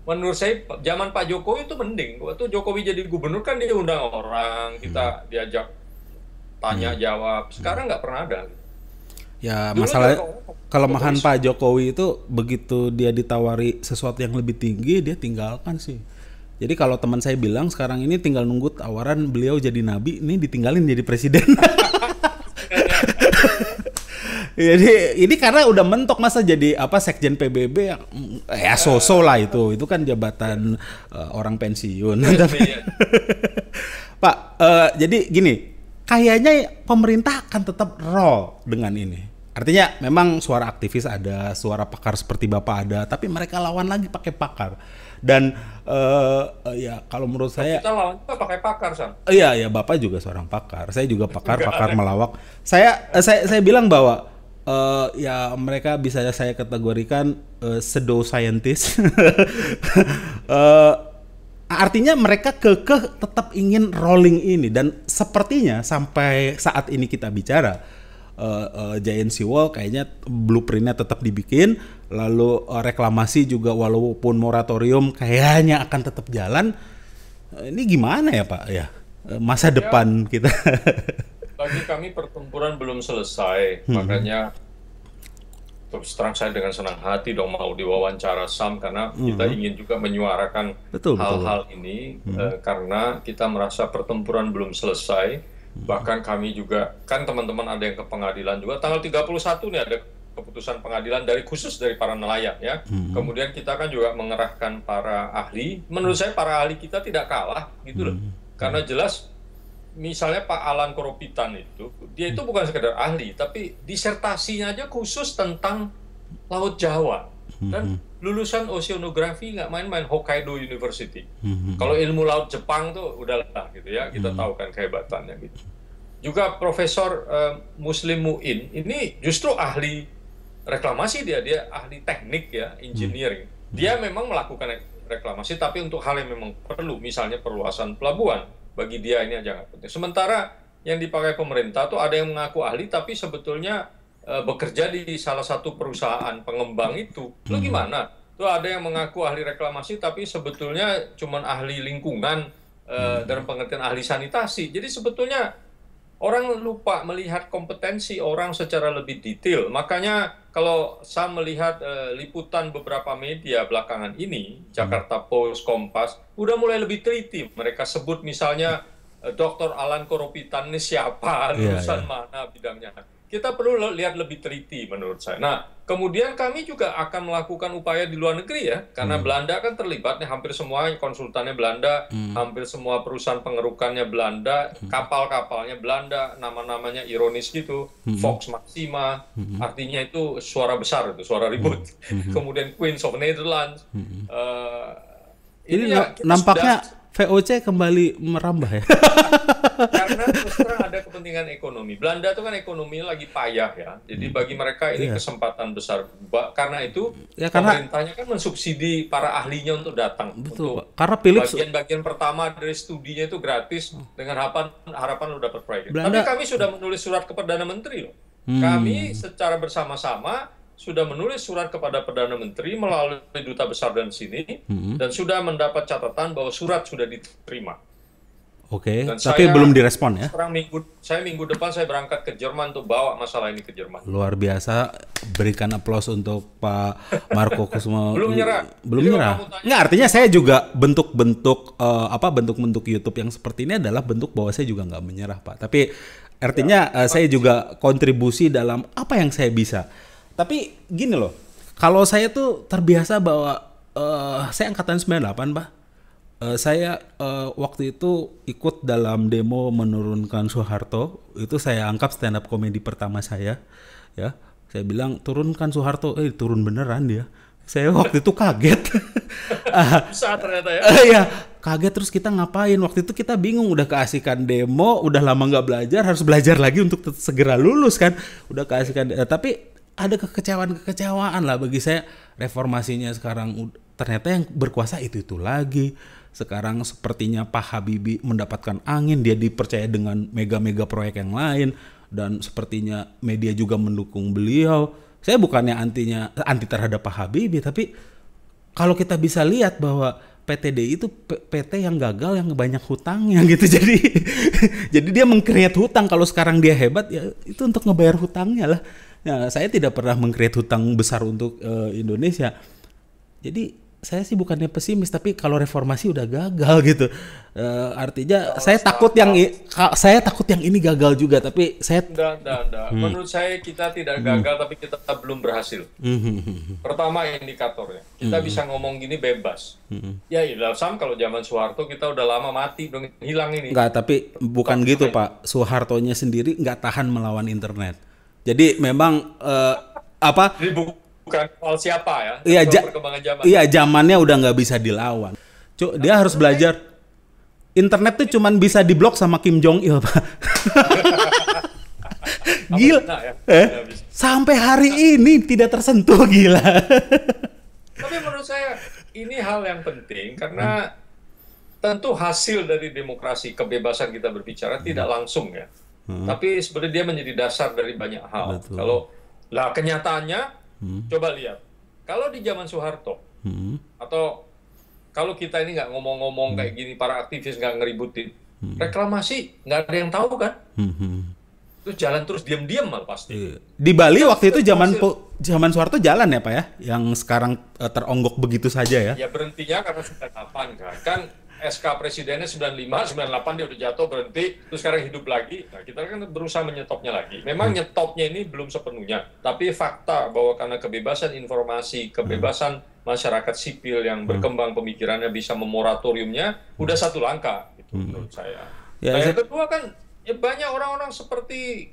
menurut saya zaman Pak Jokowi itu mending. Waktu Jokowi jadi gubernur kan dia undang orang, kita diajak tanya jawab. Sekarang nggak pernah ada. Ya masalah kelemahan Pak Jokowi itu begitu dia ditawari sesuatu yang lebih tinggi dia tinggalkan sih. Jadi kalau teman saya bilang sekarang ini tinggal nunggu tawaran beliau jadi nabi, ini ditinggalin jadi presiden. Jadi ini karena udah mentok, masa jadi apa sekjen PBB yang ya so-so lah itu kan jabatan orang pensiun. Pak, jadi gini, kayaknya pemerintah akan tetap roll dengan ini. Artinya memang suara aktivis ada, suara pakar seperti Bapak ada, tapi mereka lawan lagi pakai pakar. Dan ya kalau menurut saya kita lawan kita pakai pakar, Sam. Iya, Bapak juga seorang pakar. Saya juga pakar melawak. Saya bilang bahwa ya mereka bisa saya kategorikan pseudo scientist. Artinya mereka kekeh tetap ingin rolling ini, dan sepertinya sampai saat ini kita bicara Giant Seawall kayaknya blueprintnya tetap dibikin, lalu reklamasi juga walaupun moratorium kayaknya akan tetap jalan. Ini gimana ya Pak ya masa depan kita? Bagi kami pertempuran belum selesai, makanya terus terang saya dengan senang hati dong mau diwawancara Sam, karena kita ingin juga menyuarakan hal-hal ini karena kita merasa pertempuran belum selesai. Bahkan kami juga, kan teman-teman ada yang ke pengadilan juga, tanggal 31 nih ada keputusan pengadilan khusus dari para nelayan ya. Kemudian kita kan juga mengerahkan para ahli. Menurut saya para ahli kita tidak kalah gitu loh. Karena jelas misalnya Pak Alan Koropitan itu, dia itu bukan sekedar ahli, tapi disertasinya aja khusus tentang Laut Jawa. Dan lulusan oceanografi nggak main-main, Hokkaido University. Kalau ilmu laut Jepang tuh udahlah gitu ya, kita tahu kan kehebatannya gitu. Juga Profesor Muslim Muin, ini justru ahli reklamasi, dia ahli teknik ya, engineering. Dia memang melakukan reklamasi, tapi untuk hal yang memang perlu, misalnya perluasan pelabuhan. Bagi dia ini aja nggak penting. Sementara yang dipakai pemerintah tuh ada yang mengaku ahli, tapi sebetulnya bekerja di salah satu perusahaan pengembang itu. Lo gimana? Tuh ada yang mengaku ahli reklamasi, tapi sebetulnya cuma ahli lingkungan dalam pengertian ahli sanitasi. Jadi sebetulnya orang lupa melihat kompetensi orang secara lebih detail. Makanya kalau saya melihat liputan beberapa media belakangan ini, Jakarta Post, Kompas, udah mulai lebih teliti. Mereka sebut misalnya Dr. Alan Koropitan ini siapa, lulusan mana bidangnya. Kita perlu lihat lebih teliti menurut saya. Nah, kemudian kami juga akan melakukan upaya di luar negeri ya, karena Belanda kan terlibat nih, hampir semua konsultannya Belanda, hampir semua perusahaan pengerukannya Belanda, kapal-kapalnya Belanda, nama-namanya ironis gitu, Fox Maxima, artinya itu suara besar, itu suara ribut. Kemudian Queens of Netherlands. Ini ya, nampaknya VOC kembali merambah ya. Karena terus terang ada kepentingan ekonomi. Belanda itu kan ekonominya lagi payah ya. Jadi bagi mereka ini kesempatan besar. Karena itu ya, pemerintahnya kan mensubsidi para ahlinya untuk datang. Betul, untuk karena Philips bagian pertama dari studinya itu gratis dengan harapan lo dapat proyek. Tapi kami sudah menulis surat ke Perdana Menteri loh. Kami secara bersama-sama sudah menulis surat kepada Perdana Menteri melalui Duta Besar dan sini, dan sudah mendapat catatan bahwa surat sudah diterima. Oke, tapi belum direspon ya? Minggu depan saya berangkat ke Jerman untuk bawa masalah ini ke Jerman. Luar biasa, berikan aplaus untuk Pak Marco Kusuma. Belum nyerah. Nggak, artinya saya juga bentuk-bentuk bentuk-bentuk YouTube yang seperti ini adalah bentuk bahwa saya juga nggak menyerah Pak. Tapi artinya saya juga kontribusi dalam apa yang saya bisa. Tapi gini loh, kalau saya tuh terbiasa bahwa saya angkatan 98 Pak. Saya waktu itu ikut dalam demo menurunkan Soeharto. Itu saya anggap stand up komedi pertama saya. Ya, saya bilang turunkan Soeharto, turun beneran dia. Saya waktu itu kaget. Bisa ternyata ya. Iya, kaget. Terus kita ngapain? Waktu itu kita bingung, udah keasikan demo, udah lama nggak belajar, harus belajar lagi untuk segera lulus kan. Udah keasikan, tapi ada kekecewaan lah bagi saya. Reformasinya sekarang ternyata yang berkuasa itu lagi. Sekarang sepertinya Pak Habibie mendapatkan angin, dia dipercaya dengan mega-mega proyek yang lain, dan sepertinya media juga mendukung beliau. Saya bukannya anti terhadap Pak Habibie, tapi kalau kita bisa lihat bahwa PTDI itu PT yang gagal, yang banyak hutangnya gitu. Jadi jadi dia meng-create hutang. Kalau sekarang dia hebat ya itu untuk ngebayar hutangnya lah. Nah, saya tidak pernah meng-create hutang besar untuk Indonesia. Jadi saya sih bukannya pesimis, tapi kalau reformasi udah gagal gitu. Artinya saya takut yang ini gagal juga, tapi saya enggak. Menurut saya kita tidak gagal, tapi kita belum berhasil. Pertama indikatornya, kita bisa ngomong gini bebas. Ya Sam, kalau zaman Soeharto kita udah lama mati, dong hilang ini. Enggak, tapi bukan gitu Pak. Soehartonya sendiri nggak tahan melawan internet. Jadi memang bukan soal siapa ya, perkembangan zaman. Iya, zamannya udah nggak bisa dilawan. Dia harus belajar. Internet tuh cuman bisa diblok sama Kim Jong Il, Pak. Gila. Sampai hari ini tidak tersentuh, gila. Tapi menurut saya ini hal yang penting karena tentu hasil dari demokrasi, kebebasan kita berbicara tidak langsung ya. Tapi sebenarnya dia menjadi dasar dari banyak hal. Betul. Kenyataannya coba lihat, kalau di zaman Soeharto atau kalau kita ini nggak ngomong-ngomong kayak gini, para aktivis nggak ngeributin, reklamasi nggak ada yang tahu kan? Terus jalan terus diam-diam malah pasti. Di Bali waktu itu zaman Soeharto jalan ya Pak ya, yang sekarang teronggok begitu saja ya? Ya berhentinya karena 98 kan SK Presidennya 95, 98 dia udah jatuh berhenti, terus sekarang hidup lagi. Nah kita kan berusaha menyetopnya lagi. Memang nyetopnya ini belum sepenuhnya, tapi fakta bahwa karena kebebasan informasi, kebebasan masyarakat sipil yang berkembang pemikirannya bisa memoratoriumnya, udah satu langkah itu menurut saya. Nah yang kedua kan ya banyak orang-orang seperti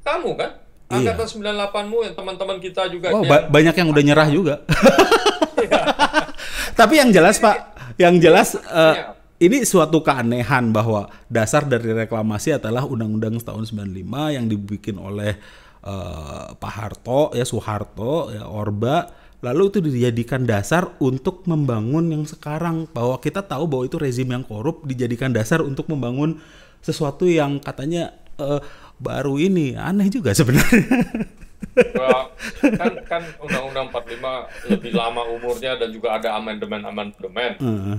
kamu kan, angkatan 98-mu yang teman-teman kita juga. Banyak yang udah nyerah juga. Tapi yang jelas Pak, ini suatu keanehan bahwa dasar dari reklamasi adalah Undang-Undang tahun 95 yang dibikin oleh Pak Harto, ya Soeharto, ya Orba, lalu itu dijadikan dasar untuk membangun yang sekarang, bahwa kita tahu bahwa itu rezim yang korup dijadikan dasar untuk membangun sesuatu yang katanya baru ini. Aneh juga sebenarnya. Kan Undang-Undang 45 lebih lama umurnya dan juga ada amandemen.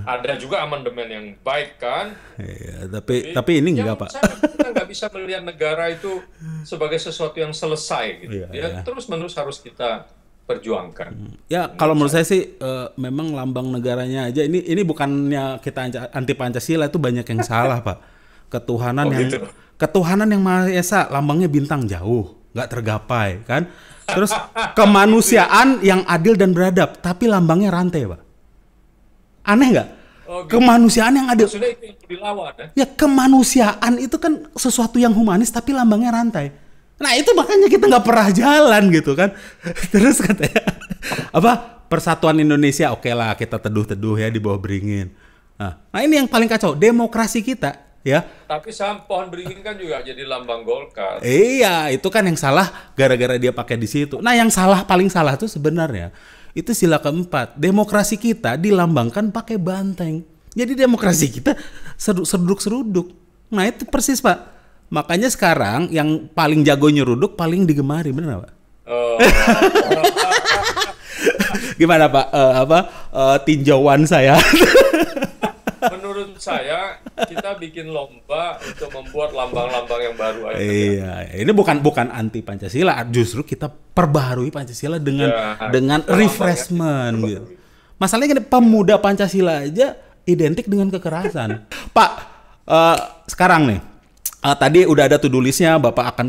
Ada juga amandemen yang baik kan? Iya, tapi ini enggak Pak. Kita nggak bisa melihat negara itu sebagai sesuatu yang selesai gitu. Terus-menerus harus kita perjuangkan. Ya kalau menurut saya sih memang lambang negaranya aja ini bukannya kita anti Pancasila, itu banyak yang salah Pak. Ketuhanan yang Maha Esa, lambangnya bintang jauh, nggak tergapai kan. Terus kemanusiaan yang adil dan beradab, tapi lambangnya rantai Pak. Aneh nggak? Kemanusiaan yang adil. Maksudnya itu yang dilawan ya? Ya kemanusiaan itu kan sesuatu yang humanis, tapi lambangnya rantai. Nah itu makanya kita nggak pernah jalan gitu kan. Terus katanya Persatuan Indonesia, oke lah kita teduh-teduh ya di bawah beringin. Nah ini yang paling kacau, demokrasi kita. Ya. Tapi pohon beringin kan juga jadi lambang Golkar. Iya, itu kan yang salah gara-gara dia pakai di situ. Nah, yang paling salah tuh sebenarnya itu sila keempat. Demokrasi kita dilambangkan pakai banteng. Jadi demokrasi kita seruduk-seruduk. Nah, itu persis, Pak. Makanya sekarang yang paling jago nyeruduk paling digemari, benar, Pak? Gimana, Pak? Tinjauan saya. Menurut saya kita bikin lomba untuk membuat lambang-lambang yang baru aja. Iya, ini bukan anti Pancasila, justru kita perbaharui Pancasila dengan refreshment gitu. Masalahnya gini, pemuda Pancasila aja identik dengan kekerasan. Pak, sekarang nih, tadi udah ada to-do list-nya, Bapak akan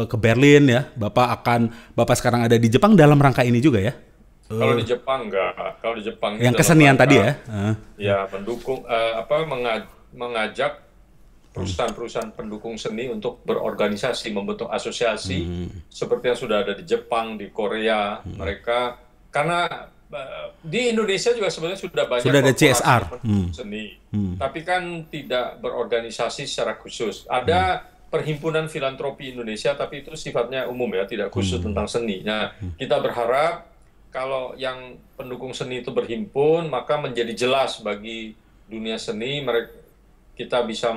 ke Berlin ya. Bapak sekarang ada di Jepang dalam rangka ini juga ya? Kalau di Jepang enggak. Kalau di Jepang yang kesenian tadi ya? Ya, mendukung mengajak perusahaan-perusahaan pendukung seni untuk berorganisasi, membentuk asosiasi seperti yang sudah ada di Jepang, di Korea. Mereka karena di Indonesia juga sebenarnya sudah banyak ada CSR seni, tapi kan tidak berorganisasi secara khusus. Ada Perhimpunan Filantropi Indonesia, tapi itu sifatnya umum ya, tidak khusus tentang seni. Nah, kita berharap kalau yang pendukung seni itu berhimpun, maka menjadi jelas bagi dunia seni kita bisa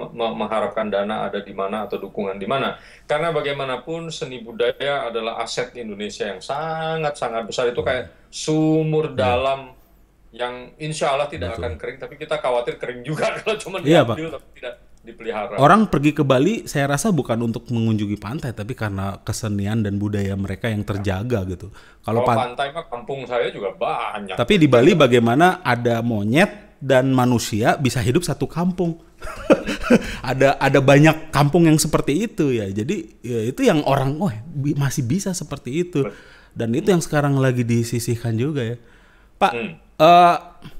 mengharapkan dana ada di mana atau dukungan di mana. Karena bagaimanapun seni budaya adalah aset Indonesia yang sangat-sangat besar. Itu kayak sumur dalam yang insya Allah tidak akan kering, tapi kita khawatir kering juga kalau cuma diambil tapi tidak dipelihara. Orang pergi ke Bali, saya rasa bukan untuk mengunjungi pantai, tapi karena kesenian dan budaya mereka yang terjaga gitu. Kalau pantai mah kampung saya juga banyak. Tapi di Bali bagaimana ada monyet dan manusia bisa hidup satu kampung? ada banyak kampung yang seperti itu ya. Jadi ya itu yang orang masih bisa seperti itu. Dan itu yang sekarang lagi disisihkan juga ya. Pak,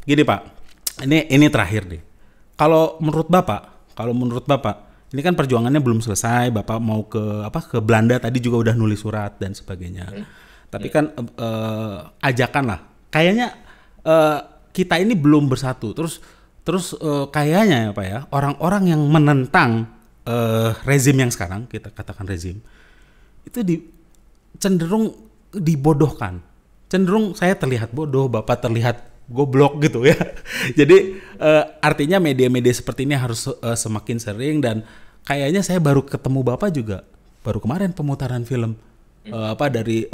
gini Pak, ini terakhir deh. Kalau menurut Bapak, ini kan perjuangannya belum selesai. Bapak mau ke Belanda, tadi juga udah nulis surat dan sebagainya. Tapi kan ajakan lah. Kayaknya kita ini belum bersatu. Terus kayaknya ya Pak ya, orang-orang yang menentang rezim yang sekarang, kita katakan rezim, itu cenderung dibodohkan. Cenderung saya terlihat bodoh, Bapak terlihat goblok gitu ya. Jadi artinya media-media seperti ini harus semakin sering, dan kayaknya saya baru ketemu Bapak juga baru kemarin pemutaran film dari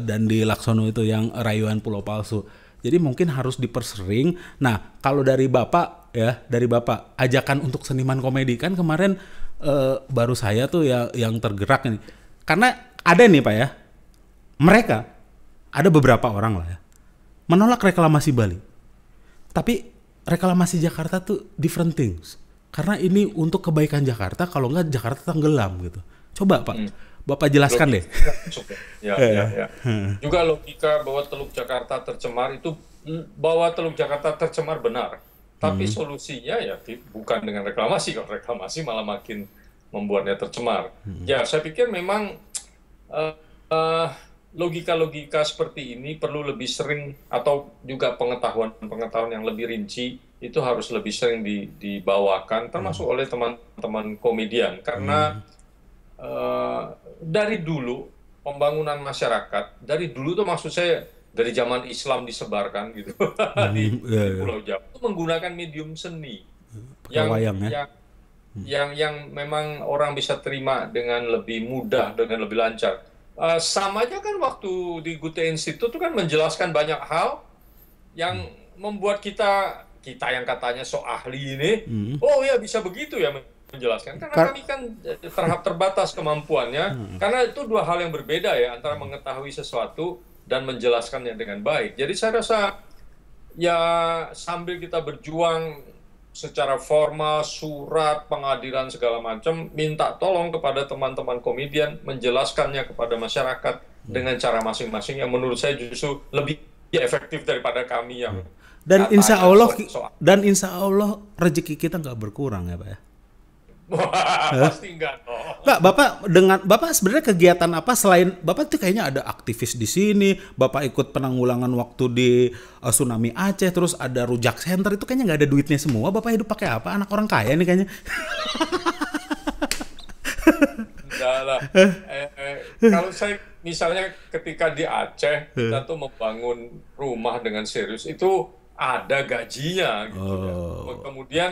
Dandi Laksono itu yang Rayuan Pulau Palsu. Jadi mungkin harus dipersering. Nah, kalau dari Bapak ajakan untuk seniman komedi, kan kemarin baru saya tuh yang tergerak ini. Karena ada nih Pak ya. Mereka ada beberapa orang lah ya menolak reklamasi Bali. Tapi reklamasi Jakarta tuh different things. Karena ini untuk kebaikan Jakarta, kalau enggak Jakarta tenggelam gitu. Coba Pak, Bapak jelaskan deh. Ya. Juga logika bahwa Teluk Jakarta tercemar itu, bahwa Teluk Jakarta tercemar benar. Tapi solusinya ya bukan dengan reklamasi. Kalau reklamasi malah makin membuatnya tercemar. Ya, saya pikir memang logika-logika seperti ini perlu lebih sering, atau juga pengetahuan yang lebih rinci itu harus lebih sering dibawakan, termasuk oleh teman-teman komedian. Karena dari dulu pembangunan masyarakat, dari dulu tuh maksud saya dari zaman Islam disebarkan gitu di Pulau Jawa, itu menggunakan medium seni yang memang orang bisa terima dengan lebih mudah, dengan lebih lancar. Sama aja kan waktu di Goethe Institute itu kan menjelaskan banyak hal yang membuat kita yang katanya so ahli ini, oh ya bisa begitu ya menjelaskan. Karena kami kan terbatas kemampuannya, karena itu dua hal yang berbeda ya, antara mengetahui sesuatu dan menjelaskannya dengan baik. Jadi saya rasa ya sambil kita berjuang secara formal, surat, pengadilan segala macam, minta tolong kepada teman-teman komedian menjelaskannya kepada masyarakat dengan cara masing-masing yang menurut saya justru lebih efektif daripada kami yang insya Allah rezeki kita nggak berkurang ya Pak ya. Pasti enggak dong. Bapak sebenarnya kegiatan apa selain Bapak tuh kayaknya ada aktivis di sini, Bapak ikut penanggulangan waktu di tsunami Aceh, terus ada rujak center, itu kayaknya nggak ada duitnya semua. Bapak hidup pakai apa? Anak orang kaya nih kayaknya. Enggak lah. Kalau saya misalnya ketika di Aceh kita tuh membangun rumah dengan serius, itu ada gajinya gitu ya. Kemudian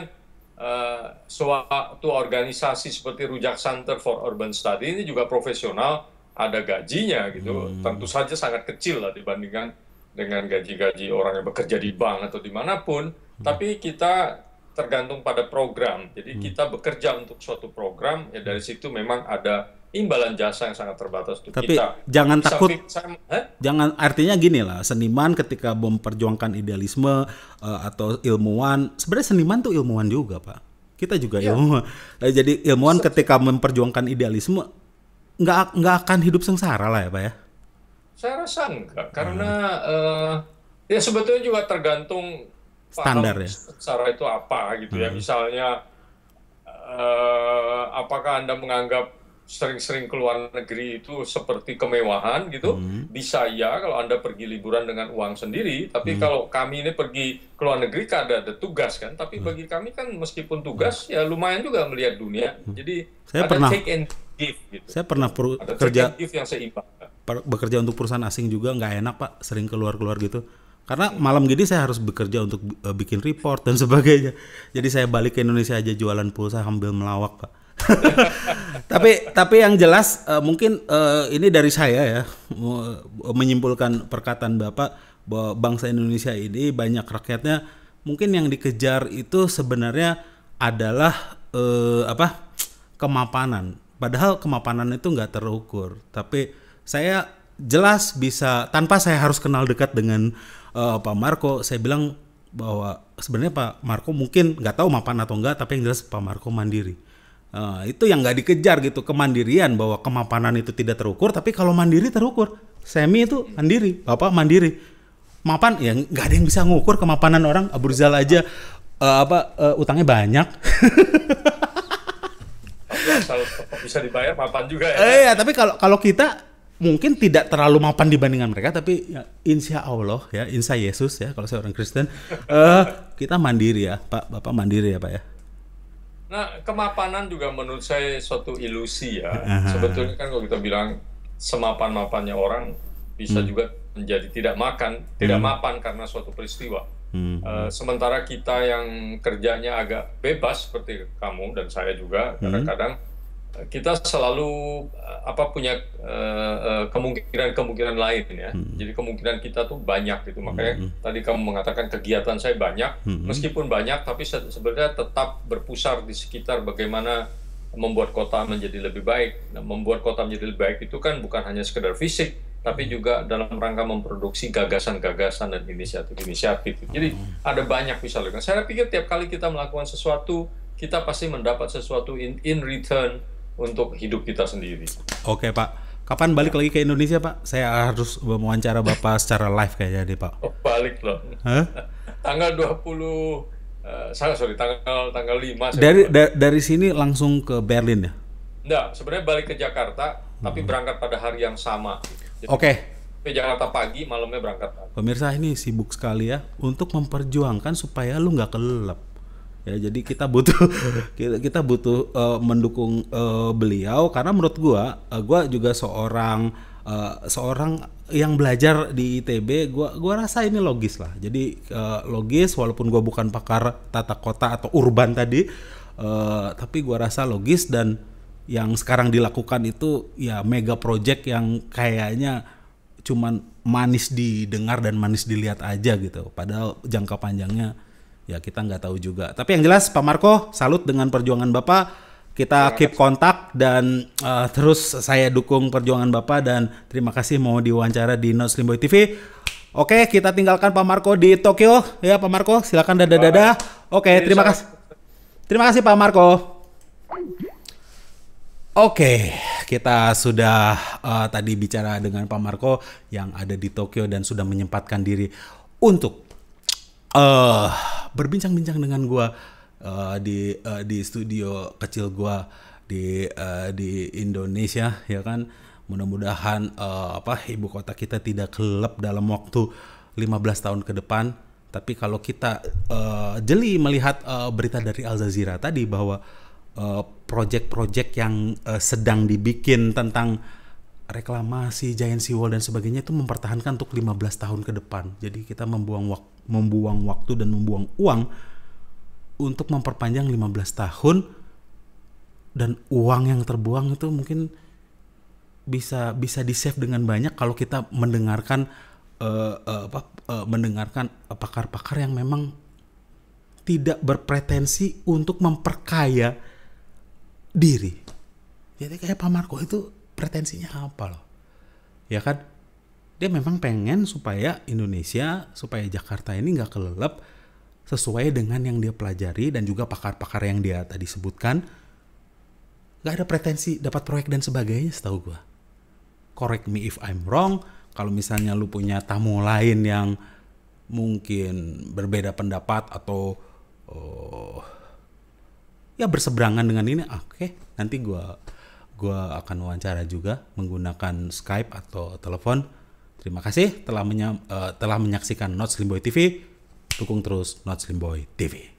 suatu organisasi seperti Rujak Center for Urban Study ini juga profesional, ada gajinya gitu. Tentu saja sangat kecil lah dibandingkan dengan gaji-gaji orang yang bekerja di bank atau dimanapun. Tapi kita tergantung pada program. Jadi kita bekerja untuk suatu program, ya dari situ memang ada imbalan jasa yang sangat terbatas untuk tapi kita. Jangan takut, jangan, artinya gini lah, seniman ketika memperjuangkan idealisme atau ilmuwan, sebenarnya seniman tuh ilmuwan juga Pak. Kita juga ilmuwan. Jadi ilmuwan ketika memperjuangkan idealisme nggak akan hidup sengsara lah ya Pak ya? Saya rasa enggak, karena ya sebetulnya juga tergantung standar ya. Sengsara itu apa gitu ya. Misalnya apakah Anda menganggap sering-sering keluar negeri itu seperti kemewahan gitu? Bisa ya kalau Anda pergi liburan dengan uang sendiri, tapi kalau kami ini pergi keluar negeri kan ada tugas kan, tapi bagi kami kan meskipun tugas ya lumayan juga melihat dunia. Jadi saya ada take and give gitu. Saya pernah kerja yang seimbang. Bekerja untuk perusahaan asing juga nggak enak Pak, sering keluar-keluar gitu. Karena malam gini saya harus bekerja untuk bikin report dan sebagainya. Jadi saya balik ke Indonesia aja jualan pulsa sambil melawak, Pak. tapi yang jelas mungkin ini dari saya ya, menyimpulkan perkataan Bapak bahwa bangsa Indonesia ini banyak rakyatnya mungkin yang dikejar itu sebenarnya adalah kemapanan. Padahal kemapanan itu nggak terukur. Tapi saya jelas bisa, tanpa saya harus kenal dekat dengan Pak Marco, saya bilang bahwa sebenarnya Pak Marco mungkin nggak tahu mapan atau enggak, tapi yang jelas Pak Marco mandiri. Itu yang nggak dikejar gitu, kemandirian, bahwa kemapanan itu tidak terukur, tapi kalau mandiri terukur. Semi itu mandiri, Bapak mandiri. Mapan ya nggak ada yang bisa ngukur kemapanan orang. Abu Rizal aja utangnya banyak. Asal bisa dibayar mapan juga ya. Iya, tapi kalau kita mungkin tidak terlalu mapan dibandingkan mereka, tapi ya, insya Allah ya, insya Yesus ya, kalau saya orang Kristen, kita mandiri ya, Pak. Bapak mandiri ya, Pak ya. Nah, kemapanan juga menurut saya suatu ilusi ya. Sebetulnya kan kalau kita bilang semapan-mapannya orang bisa juga menjadi tidak mapan karena suatu peristiwa. Sementara kita yang kerjanya agak bebas seperti kamu dan saya juga, kadang-kadang kita selalu punya kemungkinan lain ya. Jadi kemungkinan kita tuh banyak gitu. Makanya tadi kamu mengatakan kegiatan saya banyak, meskipun banyak tapi sebenarnya tetap berpusar di sekitar bagaimana membuat kota menjadi lebih baik. Nah, membuat kota menjadi lebih baik itu kan bukan hanya sekedar fisik, tapi juga dalam rangka memproduksi gagasan-gagasan dan inisiatif-inisiatif. Jadi ada banyak bisa lakukan. Saya pikir tiap kali kita melakukan sesuatu, kita pasti mendapat sesuatu in return untuk hidup kita sendiri. Oke, Pak. Kapan balik lagi ke Indonesia, Pak? Saya harus mewawancara Bapak secara live kayaknya deh, Pak. Oh, balik loh. Tanggal 20 tanggal 5. Dari sini langsung ke Berlin ya? Enggak, sebenarnya balik ke Jakarta, tapi berangkat pada hari yang sama. Oke. Ke Jakarta pagi, malamnya berangkat. Pemirsa ini sibuk sekali ya untuk memperjuangkan supaya lu nggak kelelep. Ya, jadi kita butuh mendukung beliau, karena menurut gua juga seorang yang belajar di ITB, gua rasa ini logis lah. Jadi logis, walaupun gua bukan pakar tata kota atau urban tadi, tapi gua rasa logis. Dan yang sekarang dilakukan itu ya mega project yang kayaknya cuman manis didengar dan manis dilihat aja gitu. Padahal jangka panjangnya ya kita nggak tahu juga. Tapi yang jelas Pak Marco, salut dengan perjuangan Bapak. Kita keep kontak dan terus saya dukung perjuangan Bapak, dan terima kasih mau diwawancara di Not Slim Boy TV. Oke, kita tinggalkan Pak Marco di Tokyo ya, Pak Marco. Silakan dadah. Oke, terima kasih. Terima kasih Pak Marco. Oke, kita sudah tadi bicara dengan Pak Marco yang ada di Tokyo dan sudah menyempatkan diri untuk berbincang-bincang dengan gua di studio kecil gua di Indonesia ya kan. Mudah-mudahan ibu kota kita tidak kelelep dalam waktu 15 tahun ke depan. Tapi kalau kita jeli melihat berita dari Al Jazeera tadi bahwa project-project yang sedang dibikin tentang reklamasi, giant seawall dan sebagainya itu mempertahankan untuk 15 tahun ke depan. Jadi kita membuang waktu dan membuang uang untuk memperpanjang 15 tahun, dan uang yang terbuang itu mungkin bisa di-save dengan banyak kalau kita mendengarkan pakar-pakar yang memang tidak berpretensi untuk memperkaya diri. Jadi kayak Pak Marco itu pretensinya apa loh? Ya kan? Dia memang pengen supaya Indonesia, supaya Jakarta ini nggak kelelep, sesuai dengan yang dia pelajari dan juga pakar-pakar yang dia tadi sebutkan. Nggak ada pretensi dapat proyek dan sebagainya setahu gue. Correct me if I'm wrong. Kalau misalnya lu punya tamu lain yang mungkin berbeda pendapat atau ya berseberangan dengan ini, oke, nanti gue akan wawancara juga menggunakan Skype atau telepon. Terima kasih telah menyaksikan Not Slim Boy TV. Dukung terus Not Slim Boy TV.